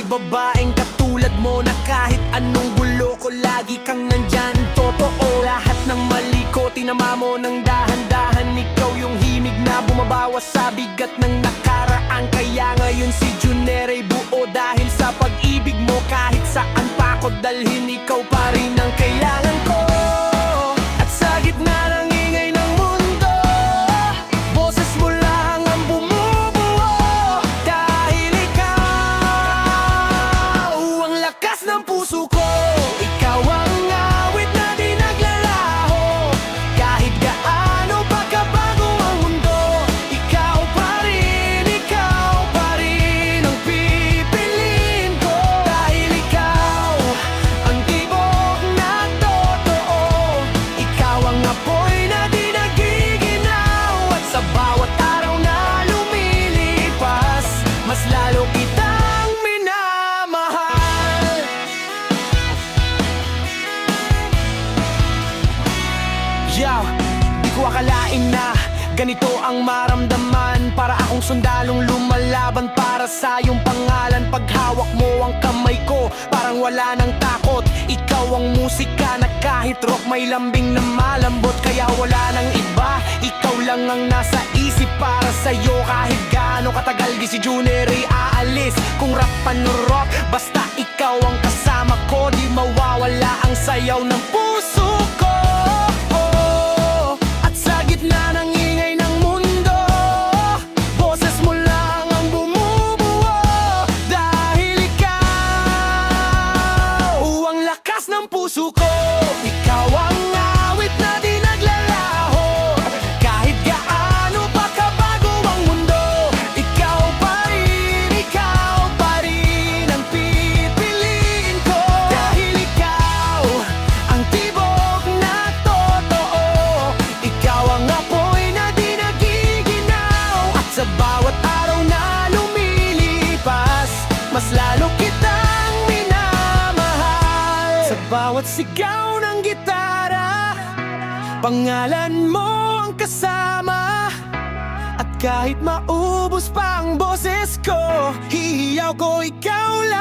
babaeng katulad mo na kahit anong gulo ko lagi kang nandyan. Totoo, lahat ng mali ko tinama mo ng dahan-dahan. Ikaw yung himig na bumabawas sa bigat ng nakaraan. Kaya ngayon si Junior ay buo dahil sa pag-ibig mo. Kahit saan pa ako dalhin, ikaw pa rin ang kailangan ko. At sa gitna ng ingay ng mundo, boses mo lang ang bumubuo. Dahil ikaw ang lakas ng puso ko. Ikaw ang awit na di naglalaho. Kahit gaano pa kabago ang mundo, ikaw pa rin ang pipiliin ko. Dahil ikaw ang tibok na totoo. Ikaw ang apoy na di nagiginaw. At sa bawat araw na lumilipas, mas lalo kitang minamahal. Yo, di ko akalain na ganito ang maramdaman. Para akong sundalong lumalaban para sa iyong pangalan. Pag hawak mo ang kamay ko, parang wala nang takot. Ikaw ang musika na kahit rock may lambing na malambot. Kaya wala nang iba, ikaw lang ang nasa isip para sa'yo. Kahit gaano katagal di si Junior ay aalis. Kung rap man o rock, basta ikaw ang kasama ko. Di mawawala ang sayaw ng puso ko. At sa gitna ng ingay ng mundo, boses mo lang ang bumubuo. Dahil ikaw ang lakas ng puso ko. Ikaw ang awit na di naglalaho. Kahit gaano pa kabago ang mundo, ikaw pa rin ang pipiliin ko. Dahil ikaw ang tibok na totoo. Ikaw ang apoy na di nagiginaw. At sa bawat araw na lumilipas, mas lalo kitang minamahal. Sa bawat sigaw ng gitara, pangalan mo ang kasama. At kahit maubos pa ang boses ko, hihiyaw ko ikaw lang.